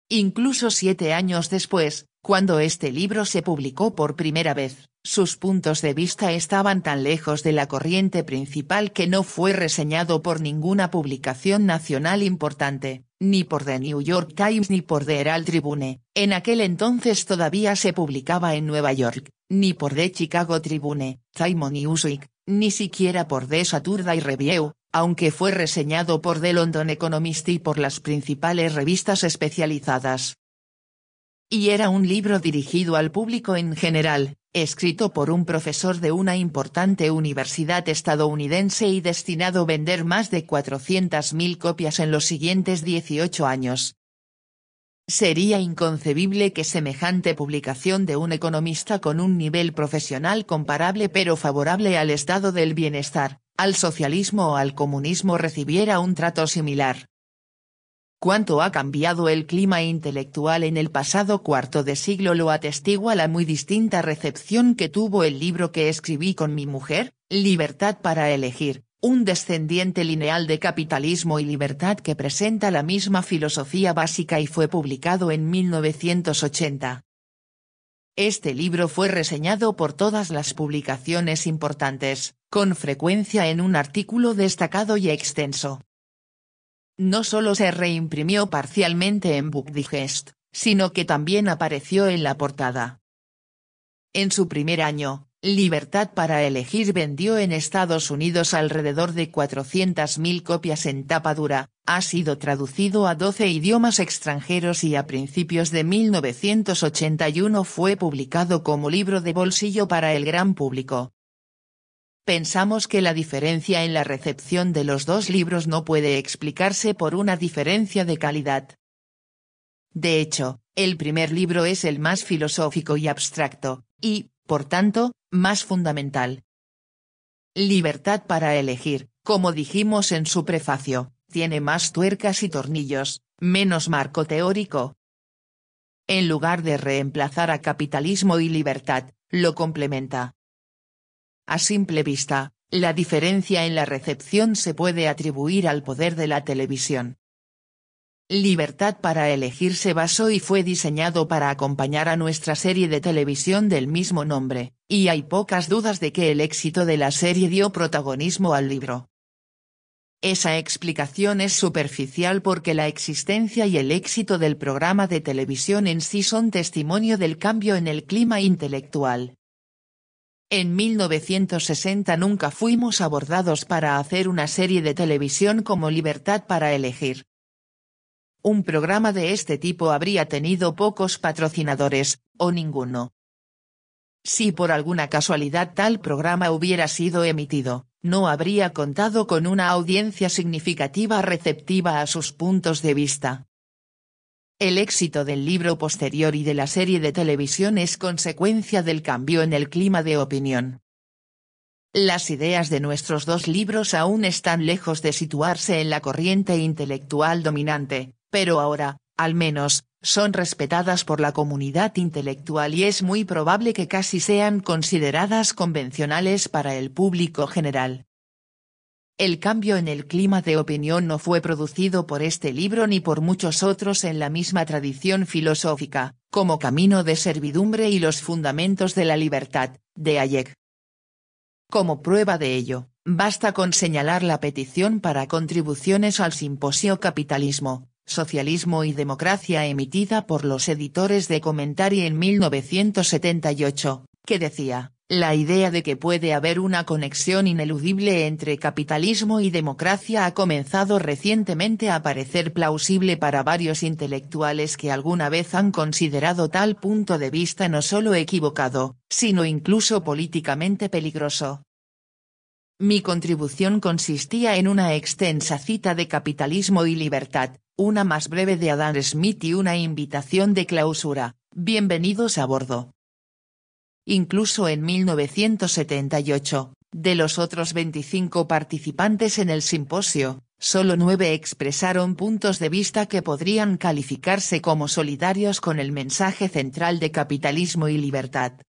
Incluso 7 años después, cuando este libro se publicó por primera vez, sus puntos de vista estaban tan lejos de la corriente principal que no fue reseñado por ninguna publicación nacional importante, ni por The New York Times ni por The Herald Tribune, en aquel entonces todavía se publicaba en Nueva York, ni por The Chicago Tribune, Time Newsweek, ni siquiera por The Saturday Review, aunque fue reseñado por The London Economist y por las principales revistas especializadas. Y era un libro dirigido al público en general, escrito por un profesor de una importante universidad estadounidense y destinado a vender más de 400.000 copias en los siguientes 18 años. Sería inconcebible que semejante publicación de un economista con un nivel profesional comparable pero favorable al estado del bienestar, al socialismo o al comunismo recibiera un trato similar. Cuánto ha cambiado el clima intelectual en el pasado cuarto de siglo lo atestigua la muy distinta recepción que tuvo el libro que escribí con mi mujer, Libertad para elegir, un descendiente lineal de Capitalismo y Libertad, que presenta la misma filosofía básica y fue publicado en 1980. Este libro fue reseñado por todas las publicaciones importantes, con frecuencia en un artículo destacado y extenso. No solo se reimprimió parcialmente en Book Digest, sino que también apareció en la portada. En su primer año, Libertad para elegir vendió en Estados Unidos alrededor de 400.000 copias en tapa dura, ha sido traducido a 12 idiomas extranjeros y a principios de 1981 fue publicado como libro de bolsillo para el gran público. Pensamos que la diferencia en la recepción de los dos libros no puede explicarse por una diferencia de calidad. De hecho, el primer libro es el más filosófico y abstracto, y, por tanto, más fundamental. Libertad para elegir, como dijimos en su prefacio, tiene más tuercas y tornillos, menos marco teórico. En lugar de reemplazar a Capitalismo y Libertad, lo complementa. A simple vista, la diferencia en la recepción se puede atribuir al poder de la televisión. Libertad para elegir se basó y fue diseñado para acompañar a nuestra serie de televisión del mismo nombre, y hay pocas dudas de que el éxito de la serie dio protagonismo al libro. Esa explicación es superficial porque la existencia y el éxito del programa de televisión en sí son testimonio del cambio en el clima intelectual. En 1960 nunca fuimos abordados para hacer una serie de televisión como Libertad para elegir. Un programa de este tipo habría tenido pocos patrocinadores, o ninguno. Si por alguna casualidad tal programa hubiera sido emitido, no habría contado con una audiencia significativa receptiva a sus puntos de vista. El éxito del libro posterior y de la serie de televisión es consecuencia del cambio en el clima de opinión. Las ideas de nuestros dos libros aún están lejos de situarse en la corriente intelectual dominante, pero ahora, al menos, son respetadas por la comunidad intelectual y es muy probable que casi sean consideradas convencionales para el público general. El cambio en el clima de opinión no fue producido por este libro ni por muchos otros en la misma tradición filosófica, como Camino de servidumbre y los fundamentos de la libertad, de Hayek. Como prueba de ello, basta con señalar la petición para contribuciones al simposio Capitalismo, Socialismo y Democracia emitida por los editores de Commentary en 1978, que decía: La idea de que puede haber una conexión ineludible entre capitalismo y democracia ha comenzado recientemente a parecer plausible para varios intelectuales que alguna vez han considerado tal punto de vista no solo equivocado, sino incluso políticamente peligroso. Mi contribución consistía en una extensa cita de Capitalismo y Libertad, una más breve de Adam Smith y una invitación de clausura: bienvenidos a bordo. Incluso en 1978, de los otros 25 participantes en el simposio, solo 9 expresaron puntos de vista que podrían calificarse como solidarios con el mensaje central de Capitalismo y Libertad.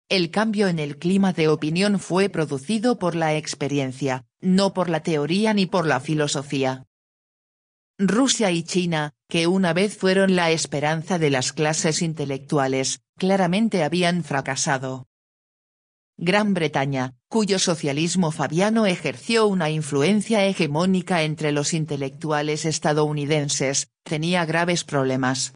El cambio en el clima de opinión fue producido por la experiencia, no por la teoría ni por la filosofía. Rusia y China, que una vez fueron la esperanza de las clases intelectuales, claramente habían fracasado. Gran Bretaña, cuyo socialismo fabiano ejerció una influencia hegemónica entre los intelectuales estadounidenses, tenía graves problemas.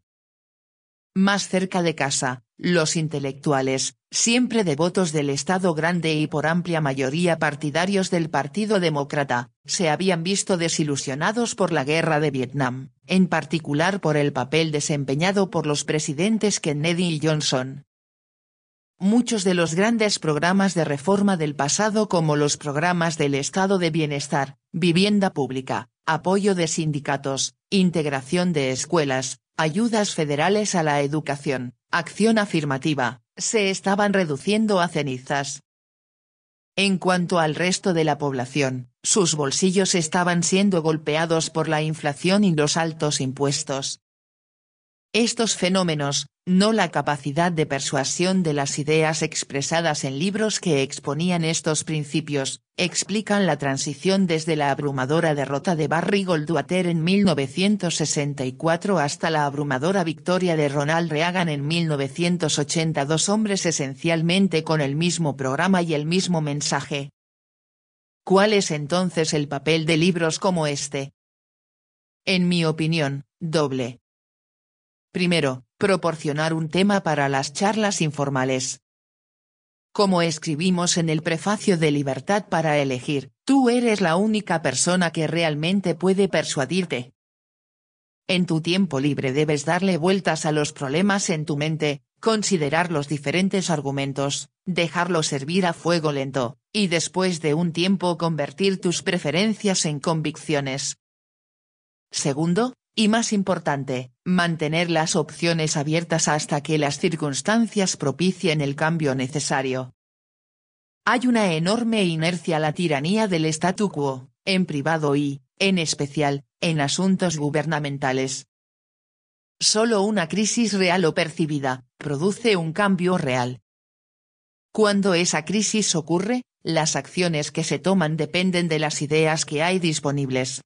Más cerca de casa, los intelectuales, siempre devotos del Estado Grande y por amplia mayoría partidarios del Partido Demócrata, se habían visto desilusionados por la guerra de Vietnam, en particular por el papel desempeñado por los presidentes Kennedy y Johnson. Muchos de los grandes programas de reforma del pasado, como los programas del Estado de Bienestar, vivienda pública, apoyo de sindicatos, integración de escuelas, ayudas federales a la educación, acción afirmativa, se estaban reduciendo a cenizas. En cuanto al resto de la población, sus bolsillos estaban siendo golpeados por la inflación y los altos impuestos. Estos fenómenos, no la capacidad de persuasión de las ideas expresadas en libros que exponían estos principios, explican la transición desde la abrumadora derrota de Barry Goldwater en 1964 hasta la abrumadora victoria de Ronald Reagan en 1982, hombres esencialmente con el mismo programa y el mismo mensaje. ¿Cuál es entonces el papel de libros como este? En mi opinión, doble. Primero, proporcionar un tema para las charlas informales. Como escribimos en el prefacio de Libertad para elegir, tú eres la única persona que realmente puede persuadirte. En tu tiempo libre debes darle vueltas a los problemas en tu mente, considerar los diferentes argumentos, dejarlos servir a fuego lento, y después de un tiempo convertir tus preferencias en convicciones. Segundo, y más importante, mantener las opciones abiertas hasta que las circunstancias propicien el cambio necesario. Hay una enorme inercia a la tiranía del statu quo, en privado y, en especial, en asuntos gubernamentales. Solo una crisis real o percibida, produce un cambio real. Cuando esa crisis ocurre, las acciones que se toman dependen de las ideas que hay disponibles.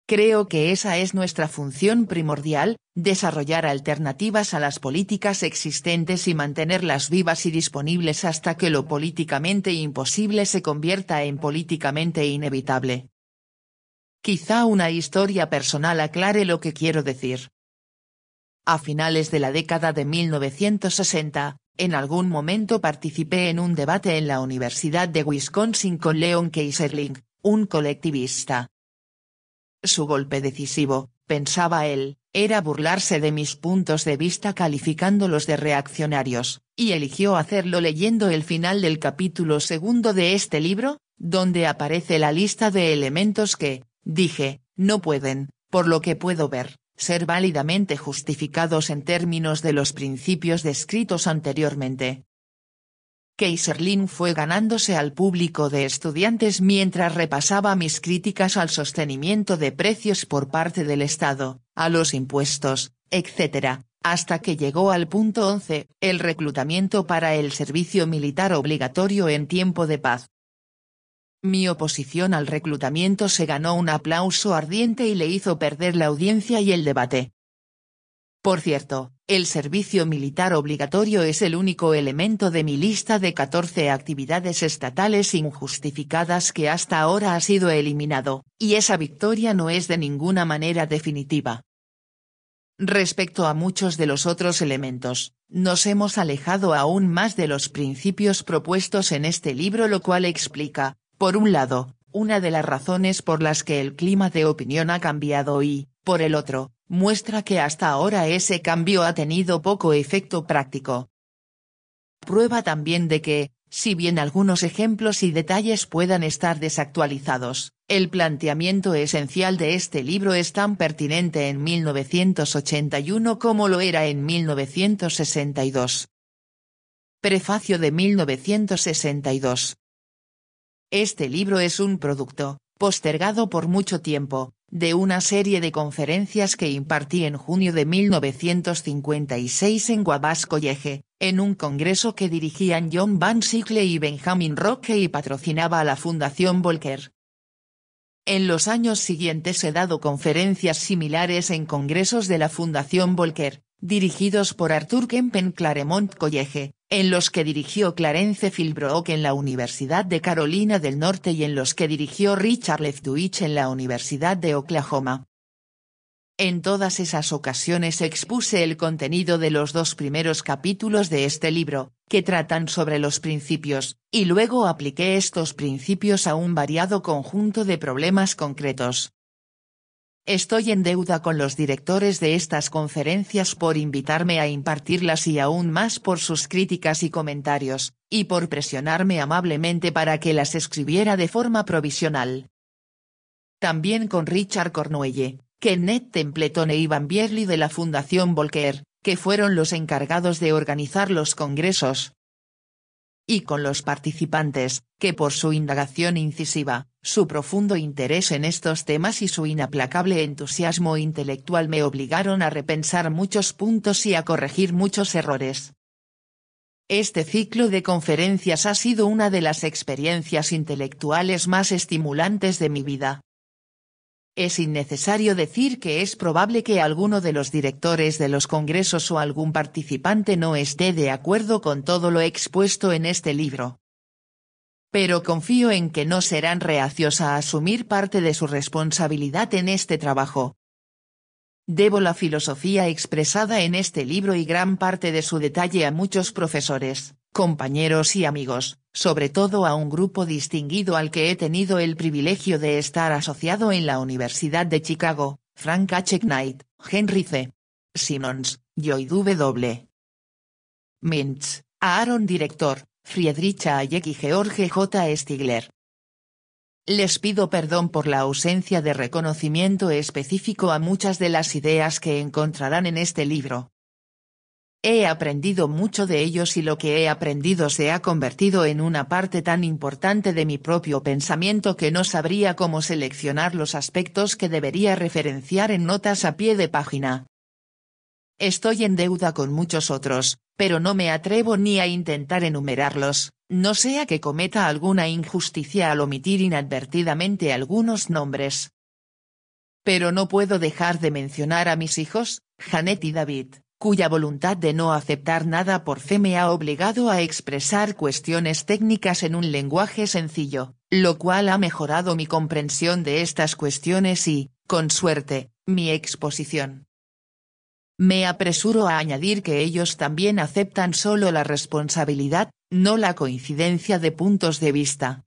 Creo que esa es nuestra función primordial, desarrollar alternativas a las políticas existentes y mantenerlas vivas y disponibles hasta que lo políticamente imposible se convierta en políticamente inevitable. Quizá una historia personal aclare lo que quiero decir. A finales de la década de 1960, en algún momento participé en un debate en la Universidad de Wisconsin con Leon Keyserling, un colectivista. Su golpe decisivo, pensaba él, era burlarse de mis puntos de vista calificándolos de reaccionarios, y eligió hacerlo leyendo el final del capítulo 2 de este libro, donde aparece la lista de elementos que, dije, no pueden, por lo que puedo ver, ser válidamente justificados en términos de los principios descritos anteriormente. Keyserling fue ganándose al público de estudiantes mientras repasaba mis críticas al sostenimiento de precios por parte del Estado, a los impuestos, etc., hasta que llegó al punto 11, el reclutamiento para el servicio militar obligatorio en tiempo de paz. Mi oposición al reclutamiento se ganó un aplauso ardiente y le hizo perder la audiencia y el debate. Por cierto, el servicio militar obligatorio es el único elemento de mi lista de 14 actividades estatales injustificadas que hasta ahora ha sido eliminado, y esa victoria no es de ninguna manera definitiva. Respecto a muchos de los otros elementos, nos hemos alejado aún más de los principios propuestos en este libro, lo cual explica, por un lado, una de las razones por las que el clima de opinión ha cambiado y, por el otro, muestra que hasta ahora ese cambio ha tenido poco efecto práctico. Prueba también de que, si bien algunos ejemplos y detalles puedan estar desactualizados, el planteamiento esencial de este libro es tan pertinente en 1981 como lo era en 1962. Prefacio de 1962. Este libro es un producto, postergado por mucho tiempo, de una serie de conferencias que impartí en junio de 1956 en Wabash College, en un congreso que dirigían John Van Sickle y Benjamin Roque y patrocinaba a la Fundación Volcker. En los años siguientes he dado conferencias similares en congresos de la Fundación Volcker, dirigidos por Arthur Kemp en Claremont College, en los que dirigió Clarence Philbrook en la Universidad de Carolina del Norte y en los que dirigió Richard Leftwich en la Universidad de Oklahoma. En todas esas ocasiones expuse el contenido de los 2 primeros capítulos de este libro, que tratan sobre los principios, y luego apliqué estos principios a un variado conjunto de problemas concretos. Estoy en deuda con los directores de estas conferencias por invitarme a impartirlas y aún más por sus críticas y comentarios, y por presionarme amablemente para que las escribiera de forma provisional. También con Richard Cornwell, Kenneth Templeton e Ivan Bierly de la Fundación Volcker, que fueron los encargados de organizar los congresos. Y con los participantes, que por su indagación incisiva, su profundo interés en estos temas y su inaplacable entusiasmo intelectual me obligaron a repensar muchos puntos y a corregir muchos errores. Este ciclo de conferencias ha sido una de las experiencias intelectuales más estimulantes de mi vida. Es innecesario decir que es probable que alguno de los directores de los congresos o algún participante no esté de acuerdo con todo lo expuesto en este libro. Pero confío en que no serán reacios a asumir parte de su responsabilidad en este trabajo. Debo la filosofía expresada en este libro y gran parte de su detalle a muchos profesores, compañeros y amigos, sobre todo a un grupo distinguido al que he tenido el privilegio de estar asociado en la Universidad de Chicago, Frank H. Knight, Henry C. Simmons, Lloyd W. Mintz, Aaron Director, Friedrich Hayek y George J. Stigler. Les pido perdón por la ausencia de reconocimiento específico a muchas de las ideas que encontrarán en este libro. He aprendido mucho de ellos y lo que he aprendido se ha convertido en una parte tan importante de mi propio pensamiento que no sabría cómo seleccionar los aspectos que debería referenciar en notas a pie de página. Estoy en deuda con muchos otros, pero no me atrevo ni a intentar enumerarlos, no sea que cometa alguna injusticia al omitir inadvertidamente algunos nombres. Pero no puedo dejar de mencionar a mis hijos, Janet y David, cuya voluntad de no aceptar nada por fe me ha obligado a expresar cuestiones técnicas en un lenguaje sencillo, lo cual ha mejorado mi comprensión de estas cuestiones y, con suerte, mi exposición. Me apresuro a añadir que ellos también aceptan solo la responsabilidad, no la coincidencia de puntos de vista.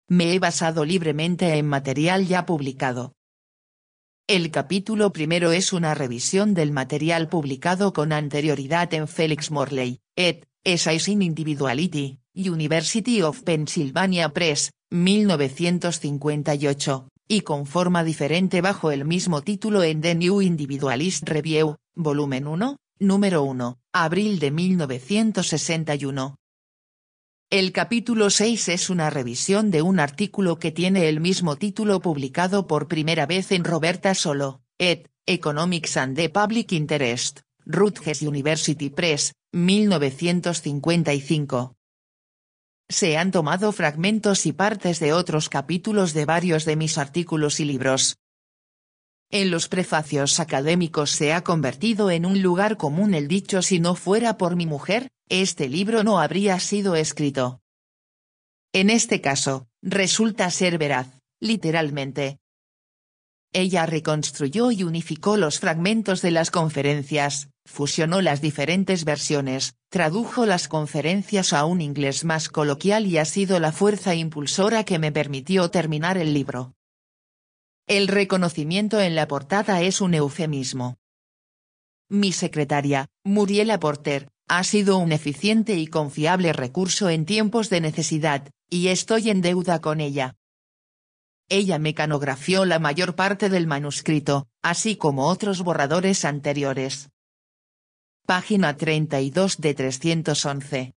Me he basado libremente en material ya publicado. El capítulo primero es una revisión del material publicado con anterioridad en Felix Morley, ed., Essays in Individuality, University of Pennsylvania Press, 1958. Y con forma diferente bajo el mismo título en The New Individualist Review, volumen 1, número 1, abril de 1961. El capítulo 6 es una revisión de un artículo que tiene el mismo título publicado por primera vez en Roberta Solo, ed., Economics and the Public Interest, Rutgers University Press, 1955. Se han tomado fragmentos y partes de otros capítulos de varios de mis artículos y libros. En los prefacios académicos se ha convertido en un lugar común el dicho: si no fuera por mi mujer, este libro no habría sido escrito. En este caso, resulta ser veraz, literalmente. Ella reconstruyó y unificó los fragmentos de las conferencias, fusionó las diferentes versiones, tradujo las conferencias a un inglés más coloquial y ha sido la fuerza impulsora que me permitió terminar el libro. El reconocimiento en la portada es un eufemismo. Mi secretaria, Muriela Porter, ha sido un eficiente y confiable recurso en tiempos de necesidad, y estoy en deuda con ella. Ella mecanografió la mayor parte del manuscrito, así como otros borradores anteriores. Página 32 de 311.